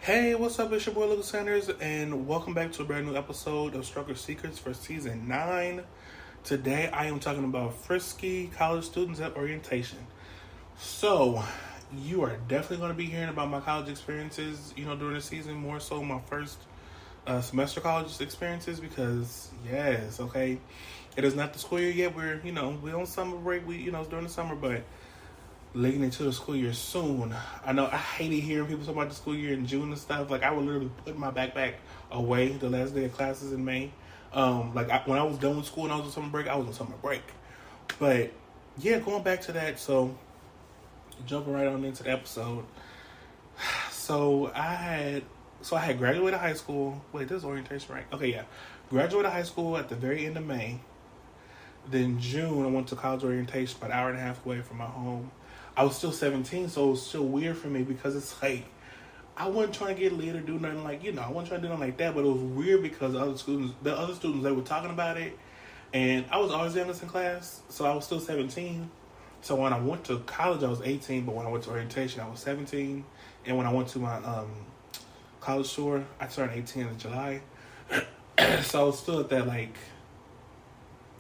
Hey, what's up? It's your boy Lucas Sanders, and welcome back to a brand new episode of Struggle Secrets for Season 9. Today, I am talking about Frisky college students at orientation. So, you are definitely going to be hearing about my college experiences, during the season, more so my first semester college experiences, because, yes, okay, it is not the school year yet. We're on summer break. It's during the summer, but leading into the school year soon. I know I hated hearing people talk about the school year in June and stuff. Like, I would literally put my backpack away the last day of classes in May. When I was done with school and I was on summer break, I was on summer break. But yeah, going back to that, so jumping right on into the episode. So I had graduated high school. Wait, this is orientation, right? Okay, yeah. Graduated high school at the very end of May. Then June, I went to college orientation about an hour and a half away from my home. I was still 17, so it was still weird for me because it's like, I wasn't trying to get lit or do nothing like, I wasn't trying to do nothing like that, but it was weird because the other students, they were talking about it, and I was always the youngest in class, so I was still 17. So when I went to college, I was 18, but when I went to orientation, I was 17. And when I went to my college tour, I turned 18 in July. So I was still at that,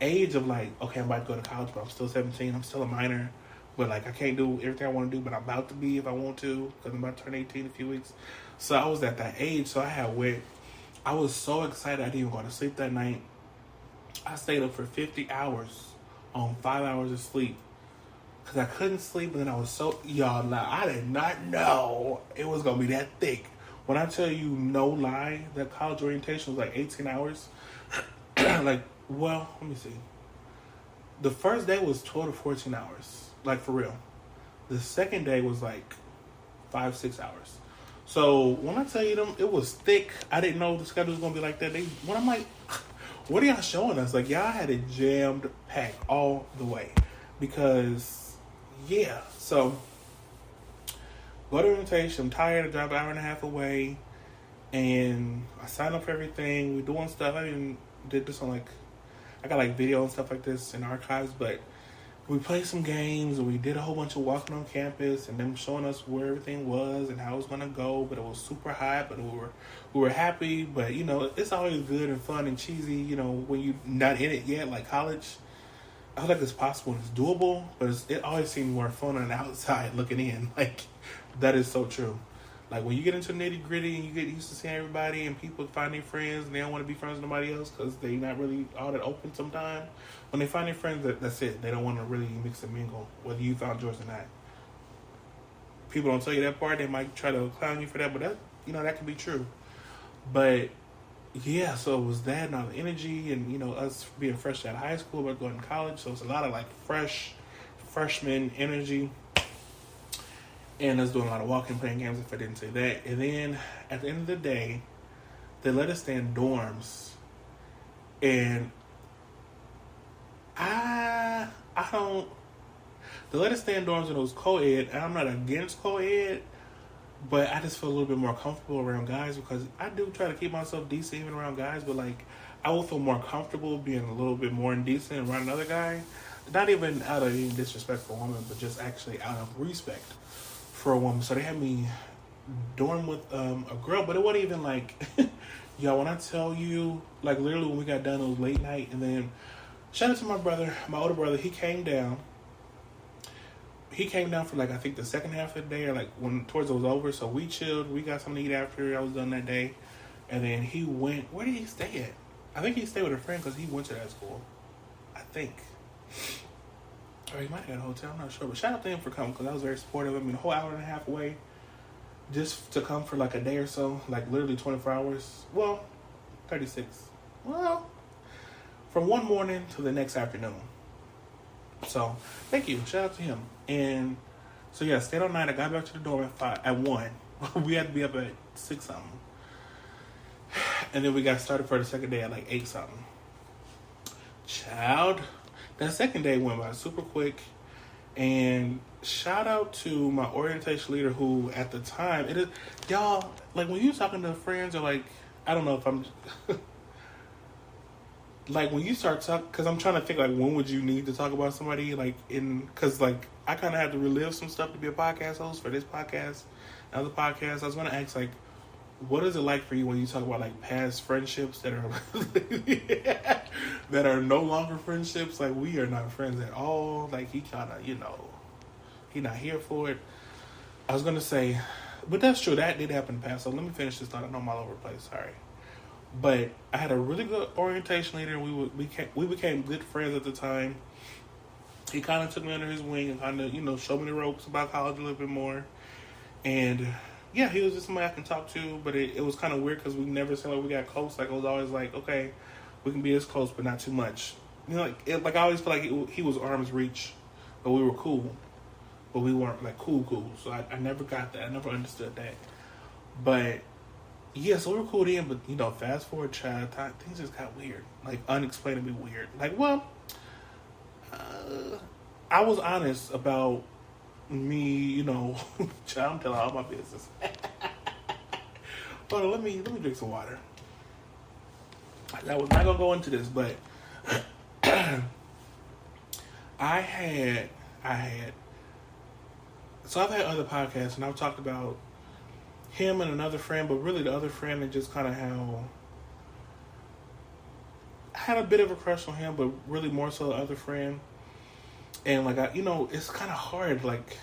age of, okay, I'm about to go to college, but I'm still 17. I'm still a minor. But, I can't do everything I want to do, but I'm about to be if I want to, because I'm about to turn 18 in a few weeks. So I was at that age, so I was so excited I didn't even go to sleep that night. I stayed up for 50 hours on 5 hours of sleep, because I couldn't sleep, and then I was so, I did not know it was going to be that thick. When I tell you, no lie, that college orientation was 18 hours. Let me see. The first day was 12 to 14 hours. For real. The second day was 5-6 hours. So when I tell you it was thick. I didn't know the schedule was gonna be like that. When I'm like, what are y'all showing us? Y'all had it jammed packed all the way. Because so go to orientation, I'm tired, I drive an hour and a half away, and I signed up for everything. We're doing stuff. I even did this on I got video and stuff like this in archives, but we played some games, and we did a whole bunch of walking on campus, and them showing us where everything was and how it was gonna go. But it was super hot, but we were happy. But it's always good and fun and cheesy. When you're not in it yet, like college. I feel like it's possible and it's doable, but it always seems more fun on the outside looking in. That is so true. When you get into nitty gritty and you get used to seeing everybody and people find their friends and they don't want to be friends with nobody else because they're not really all that open sometimes. When they find their friends, that's it. They don't want to really mix and mingle, whether you found yours or not. People don't tell you that part. They might try to clown you for that, but that could be true. But yeah, so it was that and all the energy and, us being fresh out of high school but going to college. So it's a lot of fresh freshman energy. And us doing a lot of walking, playing games, if I didn't say that. And then, at the end of the day, they let us stay in dorms. And they let us stay in dorms when it was co-ed. And I'm not against co-ed, but I just feel a little bit more comfortable around guys because I do try to keep myself decent even around guys. But, I will feel more comfortable being a little bit more indecent around another guy. Not even out of any disrespect for a woman, but just actually out of respect for a woman. So they had me dorm with a girl, but it wasn't even when I tell you, literally when we got done, it was late night, and then shout out to my brother, my older brother, he came down for I think the second half of the day, or when towards it was over, so we chilled, we got something to eat after I was done that day, and then he went, where did he stay at? I think he stayed with a friend because he went to that school, I think. Or he might have got a hotel, I'm not sure. But shout out to him for coming because I was very supportive. A whole hour and a half away just to come for a day or so. Literally 24 hours. Well, 36. Well, from one morning to the next afternoon. So, thank you. Shout out to him. And so, yeah, stayed all night. I got back to the dorm at 1. We had to be up at 6 something. And then we got started for the second day at 8 something. Child. That second day went by super quick, and shout out to my orientation leader who, at the time, y'all, when you're talking to friends or I don't know if I'm, when you start talking, because I'm trying to think, when would you need to talk about somebody, because, I kind of had to relive some stuff to be a podcast host for this podcast and other podcasts. I was going to ask, what is it like for you when you talk about like past friendships that are that are no longer friendships? Like, we are not friends at all. Like, he kind of, he not here for it. I was gonna say, but that's true. That did happen in the past. So let me finish this thought. I know I'm all over the place. Sorry. But I had a really good orientation leader. We became good friends at the time. He kind of took me under his wing and kind of, showed me the ropes about college a little bit more. And yeah, he was just somebody I can talk to. But it was kind of weird because we never said like we got close. Like, it was always like, okay, we can be this close, but not too much. I always feel like he was arm's reach, but we were cool. But we weren't like cool. So I never got that. I never understood that. But yeah, so we were cool then, but fast forward child time, things just got weird. Like, unexplainably weird. Like, well, I was honest about me, child, I'm telling all my business. Hold on, let me drink some water. I was not gonna go into this, but I've had other podcasts, and I've talked about him and another friend, but really the other friend, and just kind of how I had a bit of a crush on him, but really more so the other friend. And like, it's kind of hard. Like,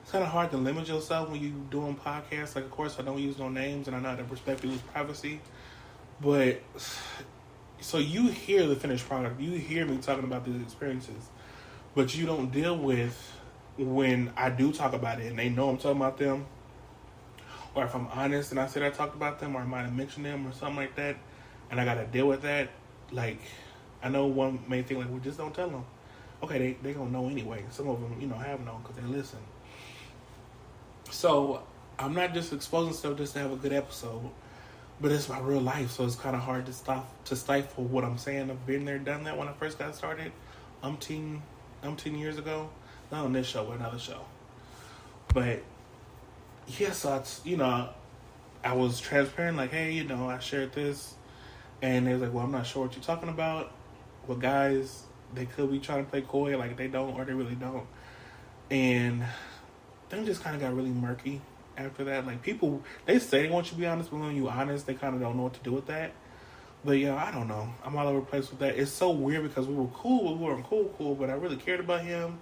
it's kind of hard to limit yourself when you doing podcasts. Like, of course, I don't use no names, and I know how to respect people's privacy. But so you hear the finished product, you hear me talking about these experiences, but you don't deal with when I do talk about it, and they know I'm talking about them. Or if I'm honest and I said I talked about them, or I might have mentioned them or something like that, and I got to deal with that, like, I know one main thing, like, we just don't tell them. Okay, they going to know anyway. Some of them, have known because they listen. So I'm not just exposing stuff just to have a good episode, but it's my real life, so it's kind of hard to stifle what I'm saying. I've been there, done that when I first got started, umpteen years ago. Not on this show, but another show. But yeah, so I was transparent, like, hey, I shared this, and they was like, well, I'm not sure what you're talking about. Well, guys, they could be trying to play coy, like they don't, or they really don't. And things just kind of got really murky after that. Like, people, they say they want you to be honest, but when you're honest, they kind of don't know what to do with that. But yeah, I don't know. I'm all over the place with that. It's so weird because we were cool, but we weren't cool, but I really cared about him.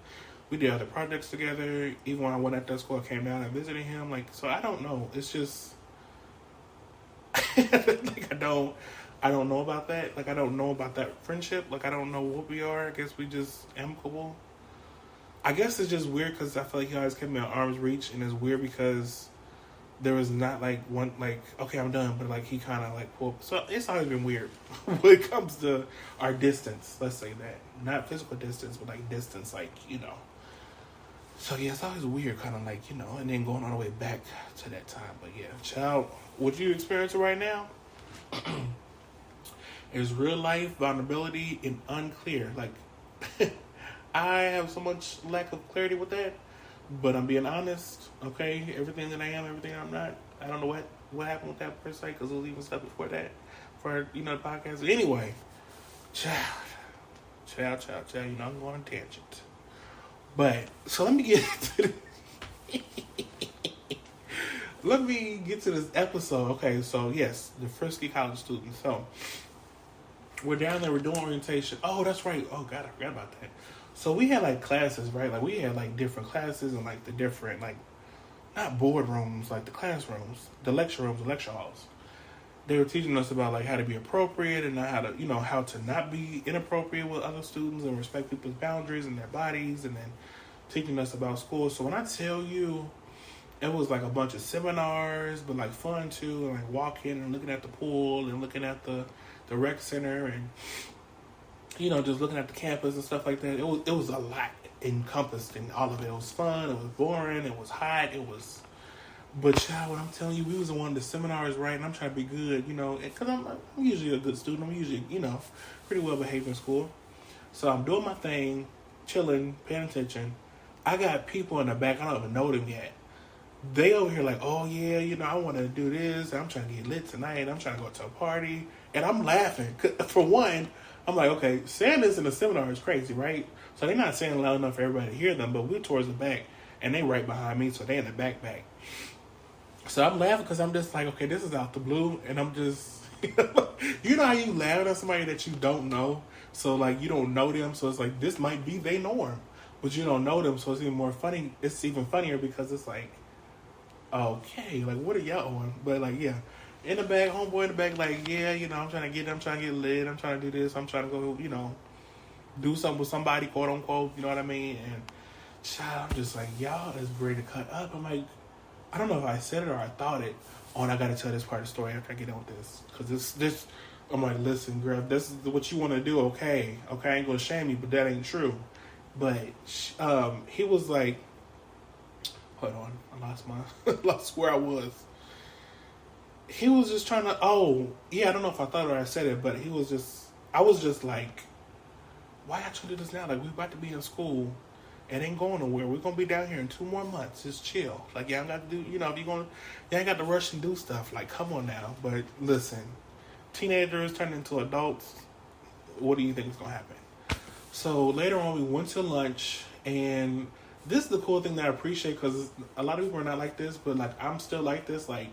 We did other projects together. Even when I went at that school, I came down and visited him. Like, so I don't know. It's just like, I don't know about that. Like, I don't know about that friendship. Like, I don't know what we are. I guess we just amicable. I guess it's just weird because I feel like he always kept me at arm's reach, and it's weird because there was not like one, like, okay, I'm done, but like he kind of like pulled. So it's always been weird when it comes to our distance. Let's say that, not physical distance, but like distance, like, So yeah, it's always weird, kind of like, and then going all the way back to that time. But yeah, child, what you experiencing right now is real life vulnerability and unclear. Like, I have so much lack of clarity with that, but I'm being honest. Okay, everything that I am, everything I'm not. I don't know what happened with that per se, because there was even stuff before that for the podcast. Anyway, child, I'm going on a tangent. But so let me get to this episode. Okay, so yes, the Frisky college students. So we're down there, we're doing orientation. Oh, that's right. Oh God, I forgot about that. So we had like classes, right? Like, we had like different classes and like the different, like, not boardrooms, like the classrooms, the lecture rooms, the lecture halls. They were teaching us about like how to be appropriate and how to, how to not be inappropriate with other students and respect people's boundaries and their bodies, and then teaching us about school. So when I tell you, it was like a bunch of seminars, but like fun too, and like walking and looking at the pool and looking at the rec center and, just looking at the campus and stuff like that. It was a lot encompassed in all of it. It was fun, it was boring, it was hot, but child, what I'm telling you, we was in one of the seminars, right, and I'm trying to be good, because I'm usually a good student. I'm usually, pretty well behaved in school. So I'm doing my thing, chilling, paying attention. I got people in the back, I don't even know them yet. They over here like, oh yeah, I want to do this. I'm trying to get lit tonight. I'm trying to go to a party. And I'm laughing. For one, I'm like, okay, saying this in a seminar is crazy, right? So they're not saying loud enough for everybody to hear them, but we're towards the back, and they right behind me, so they in the back. So I'm laughing because I'm just like, okay, this is out the blue, and I'm just, you know how you laugh at somebody that you don't know, so like you don't know them, so it's like this might be they norm, but you don't know them, so it's even more funny. It's even funnier because it's like, okay, like what are y'all on? But like, yeah, in the back, homeboy in the back, like, yeah, I'm trying to get lit, I'm trying to do this, I'm trying to go, do something with somebody, quote unquote, you know what I mean? And child, I'm just like, y'all is ready to cut up. I'm like, I don't know if I said it or I thought it. Oh, and I got to tell this part of the story after I get done with this. Because this, I'm like, listen, girl, if this is what you want to do, okay. Okay, I ain't going to shame you, but that ain't true. But he was like, hold on, lost where I was. He was just trying to, I don't know if I thought it or I said it, but I was just like, why y'all trying to do this now? Like, we about to be in school. It ain't going nowhere. We're gonna be down here in 2 more months. Just chill. Like, y'all got to do, if you ain't got to rush and do stuff. Like, come on now. But listen, teenagers turn into adults. What do you think is gonna happen? So later on, we went to lunch, and this is the cool thing that I appreciate because a lot of people are not like this, but like I'm still like this. Like,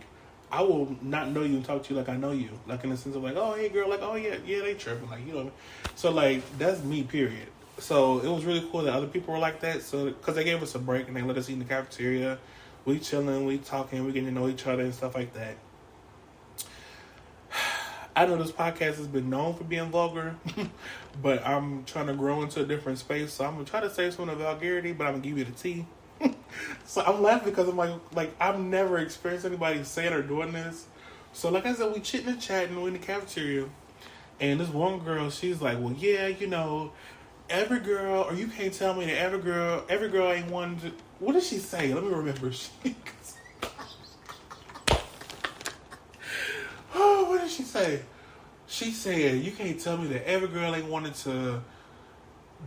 I will not know you and talk to you like I know you. Like in the sense of like, oh hey girl, like oh yeah, they tripping, like So like that's me, period. So it was really cool that other people were like that. So because they gave us a break and they let us eat in the cafeteria, we chilling, we talking, we getting to know each other and stuff like that. I know this podcast has been known for being vulgar, but I'm trying to grow into a different space. So I'm gonna try to say some of the vulgarity, but I'm gonna give you the tea. So I'm laughing because I'm like I've never experienced anybody saying or doing this. So like I said, we chitting and chatting, we in the cafeteria, and this one girl, she's like, well, yeah, every girl, or you can't tell me that every girl ain't one to, what did she say? Let me remember. Oh, what did she say? She said, you can't tell me that every girl ain't wanted to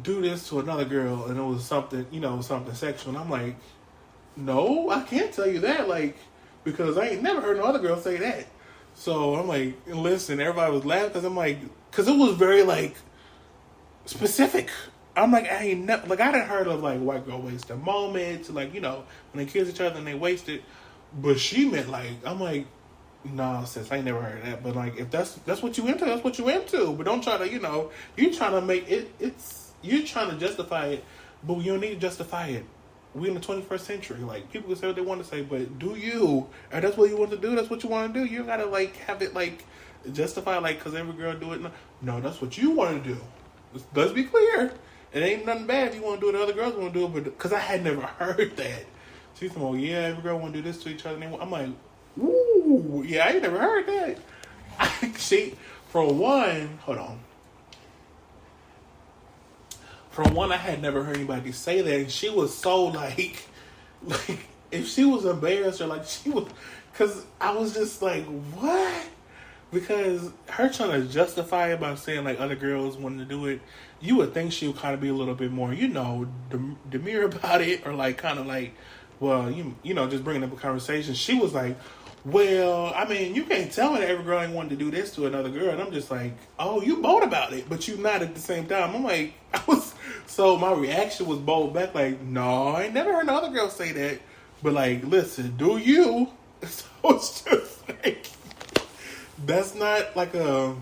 do this to another girl and it was something, something sexual. And I'm like, no, I can't tell you that, like, because I ain't never heard no other girl say that. So I'm like, listen, everybody was laughing because I'm like, because it was very, like, specific. I'm like, I ain't never, like, I done heard of, like, white girl waste a moment, like, when they kiss each other and they waste it. But she meant, like, I'm like, nah, sis, I ain't never heard of that. But, like, if that's what you into, that's what you into. But don't try to, you trying to make it, you're trying to justify it, but you don't need to justify it. We in the 21st century. Like, people can say what they want to say, but do you? And that's what you want to do. That's what you want to do. You don't got to, like, have it, like, justify, like, because every girl do it. No, that's what you want to do. Let's be clear. It ain't nothing bad if you want to do it. Other girls want to do it, but because I had never heard that. She's like, oh, yeah, every girl want to do this to each other. I'm like, ooh, yeah, I ain't never heard that. For one, I had never heard anybody say that. And she was so, like, if she was embarrassed or, like, she was, because I was just like, what? Because her trying to justify it by saying, like, other girls wanting to do it, you would think she would kind of be a little bit more, demure about it, or, like, kind of like, well, just bringing up a conversation. She was like, well, I mean, you can't tell me that every girl ain't wanting to do this to another girl. And I'm just like, oh, you bold about it, but you not at the same time. I'm like, so my reaction was bold back, like, no, I ain't never heard no other girl say that. But, like, listen, do you? So it's just like, that's not like a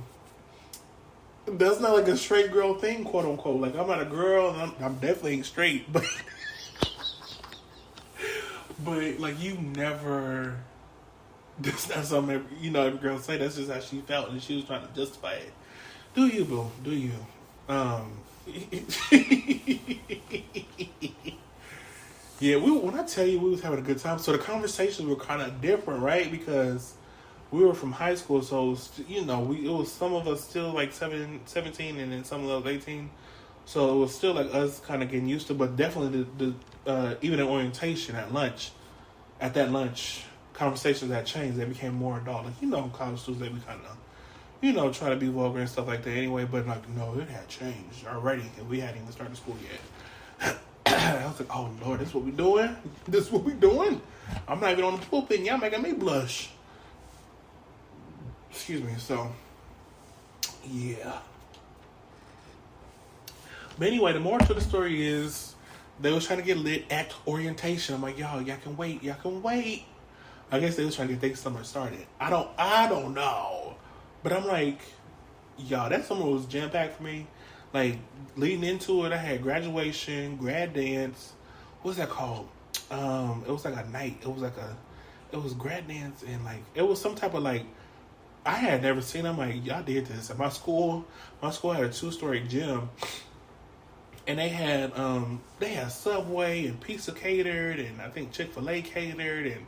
straight girl thing, quote unquote. Like, I'm not a girl, and I'm definitely ain't straight, but but like, you never. That's not something every girl say. That's just how she felt, and she was trying to justify it. Do you, boo? Do you? Yeah, when I tell you we was having a good time, so the conversations were kind of different, right? Because we were from high school, so it was some of us still like 17, and then some of us 18. So it was still like us kind of getting used to, but definitely the even in orientation at that lunch. Conversations had changed. They became more adult. Like, college students, they be kind of, try to be vulgar and stuff like that anyway. But, like, no, it had changed already. And we hadn't even started school yet. I was like, oh, Lord, this what we doing? This what we doing? I'm not even on the pulpit and y'all making me blush. Excuse me. So, yeah. But anyway, the moral to the story is they was trying to get lit at orientation. I'm like, y'all can wait. I guess they was trying to get their summer started. I don't know. But I'm like, y'all, that summer was jam-packed for me. Like, leading into it, I had graduation, grad dance. What's that called? It was like a night. It was grad dance and like, it was some type of like, I had never seen them. Like, y'all did this. At my school had a 2-story gym. And they had Subway and pizza catered, and I think Chick-fil-A catered, and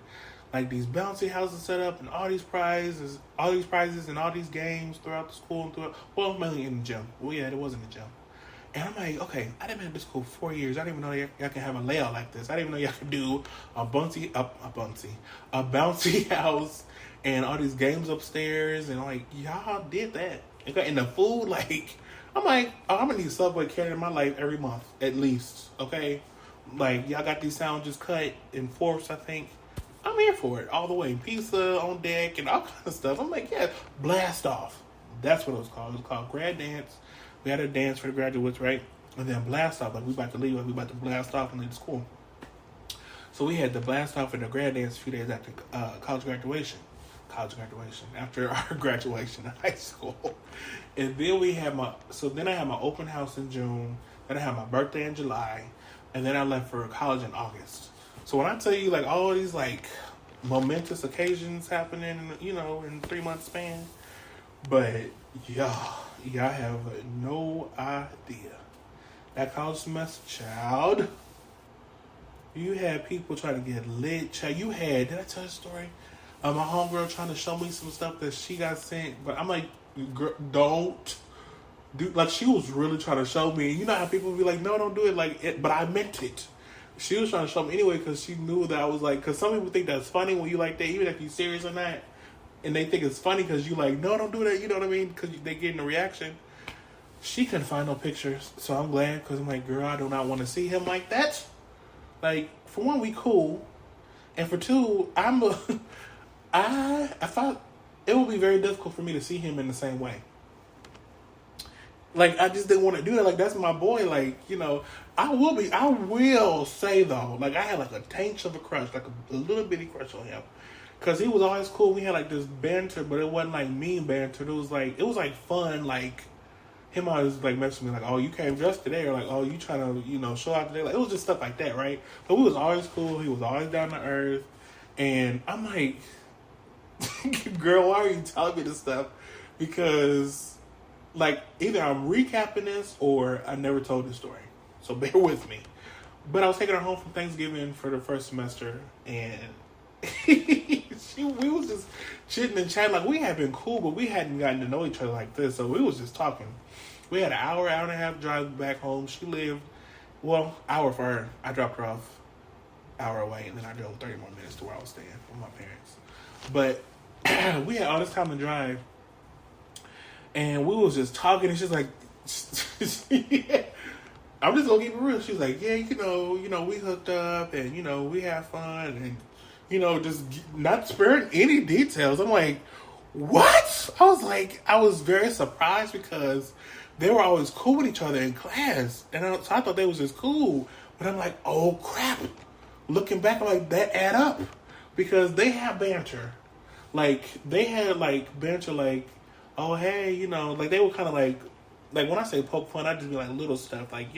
like these bouncy houses set up, and all these prizes, and all these games throughout the school and mainly in the gym. Well, yeah, it was in the gym. And I'm like, okay, I didn't been to school for 4 years. I didn't even know y'all can have a layout like this. I didn't even know y'all could do a bouncy house, and all these games upstairs, and like y'all did that. And the food, like. I'm like, oh, I'm gonna need Subway carried in my life every month, at least, okay? Like, y'all got these sandwiches cut in fourths, I think. I'm here for it, all the way. Pizza on deck and all kinds of stuff. I'm like, yeah, blast off. That's what it was called. It was called grad dance. We had a dance for the graduates, right? And then blast off. Like, we about to leave. Like, we about to blast off and leave the school. So we had the blast off and the grad dance a few days after college graduation, after our graduation in high school. And then I had my open house in June, then I had my birthday in July, and then I left for college in August. So when I tell you like all these like momentous occasions happening, in 3 month span, but y'all have no idea. That college semester, child, you had people trying to get lit, child. Did I tell the story? My homegirl trying to show me some stuff that she got sent, but I'm like, girl, don't do. Like, she was really trying to show me. You know how people be like, no, don't do it like it, but I meant it. She was trying to show me anyway because she knew that I was like, because some people think that's funny when you like that, even if you're serious or not, and they think it's funny because you like, no, don't do that. You know what I mean? Because they getting a reaction. She couldn't find no pictures, so I'm glad because I'm like, girl, I do not want to see him like that. Like, for one, we cool, and for two, I thought it would be very difficult for me to see him in the same way. Like, I just didn't want to do that. Like, that's my boy. Like, I will say, though, like, I had, like, a taint of a crush, like, a little bitty crush on him. Because he was always cool. We had, like, this banter, but it wasn't, like, mean banter. It was, like, fun, like, him always, like, messaging me, like, oh, you came dressed today, or, like, oh, you trying to, show out today. Like, it was just stuff like that, right? But we was always cool. He was always down to earth. And I'm like, girl, why are you telling me this stuff? Because, like, either I'm recapping this or I never told this story. So bear with me. But I was taking her home from Thanksgiving for the first semester, and we was just chitting and chatting. Like, we had been cool, but we hadn't gotten to know each other like this. So we was just talking. We had an hour and a half drive back home. She lived, hour for her. I dropped her off hour away, and then I drove 30 more minutes to where I was staying with my parents. But we had all this time to drive, and we was just talking, and she's like, I'm just gonna keep it real. She's like, yeah, we hooked up, and, we had fun, and, just not sparing any details. I'm like, what? I was very surprised because they were always cool with each other in class, and so I thought they was just cool, but I'm like, oh, crap. Looking back, I'm like, that add up, because they have banter. Like, they had, like, banter, like, oh, hey, like, they were kind of, like, when I say poke fun, I just be, like, little stuff, like,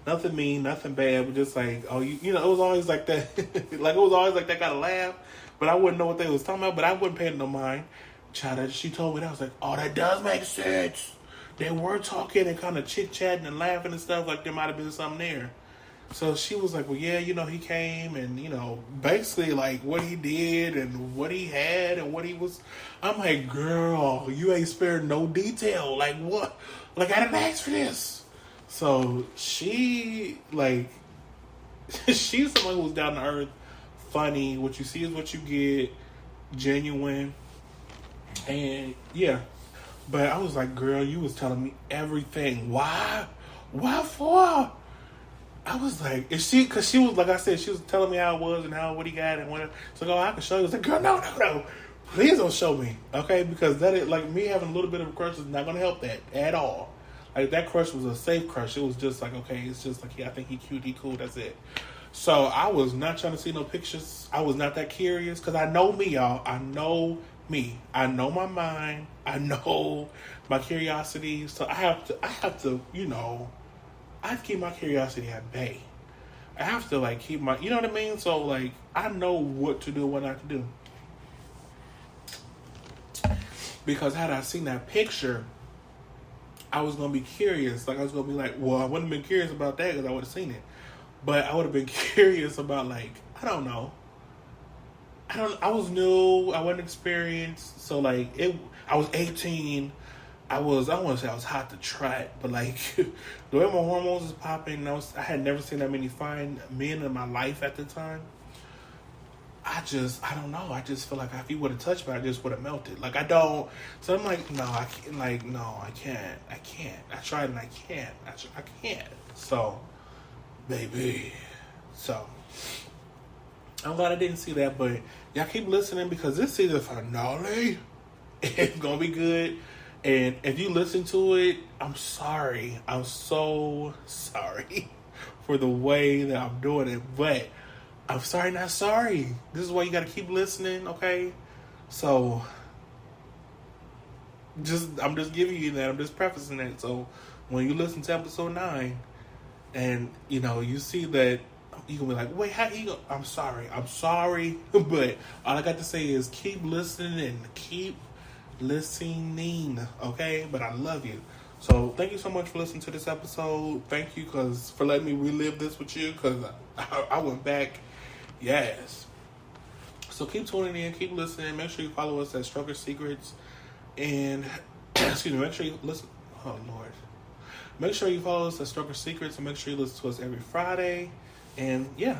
nothing mean, nothing bad, but just, like, oh, it was always, like, that, like, it was always, like, that kind of laugh, but I wouldn't know what they was talking about, but I wouldn't pay no mind. Child, she told me that, I was like, oh, that does make sense. They were talking and kind of chit-chatting and laughing and stuff, like there might have been something there. So she was like, well, yeah, he came and, basically like what he did and what he had and what he was. I'm like, girl, you ain't spared no detail. Like, what? Like, I didn't ask for this. So she, like, she's someone who's down to earth, funny. What you see is what you get, genuine. And, yeah. But I was like, girl, you was telling me everything. Why? Why for? I was like, because she was, like I said, she was telling me how it was and what he got and whatever. So I go, I can show you. I was like, girl, no. Please don't show me, okay? Because that is, like, me having a little bit of a crush is not going to help that at all. Like, that crush was a safe crush. It was just like, okay, it's just like, yeah, I think he cute, he cool, that's it. So I was not trying to see no pictures. I was not that curious because I know me, y'all. I know me. I know my mind. I know my curiosity. So I have to, I have to keep my curiosity at bay. I have to like keep my, you know what I mean? So like, I know what to do, what not to do. Because had I seen that picture, I was going to be curious. Like, I was going to be like, well, I wouldn't have been curious about that because I would have seen it. But I would have been curious about, like, I don't know. I was new. I wasn't experienced. So, like, I was 18. I don't want to say I was hot to trot, but, like, the way my hormones was popping, I had never seen that many fine men in my life at the time. I don't know. I just feel like if he would have touched me, I just would have melted. Like, I don't. So I'm like, no, I can't. Like, no, I can't. I can't. I tried and I can't. I can't. So, baby. So, I'm glad I didn't see that, but y'all keep listening because this season finale is going to be good. And if you listen to it, I'm sorry. I'm so sorry for the way that I'm doing it. But I'm sorry, not sorry. This is why you got to keep listening, okay? So, I'm just giving you that. I'm just prefacing that. So, when you listen to episode 9, and, you see that, you can be like, wait, how you go? I'm sorry. But all I got to say is keep listening and keep listening, okay? But I love you. So, thank you so much for listening to this episode. Thank you for letting me relive this with you because I went back. Yes. So keep tuning in, keep listening. Make sure you follow us at Stroker Secrets. And, excuse me, make sure you listen. Oh, Lord. Make sure you follow us at Stroker Secrets and make sure you listen to us every Friday. And, yeah.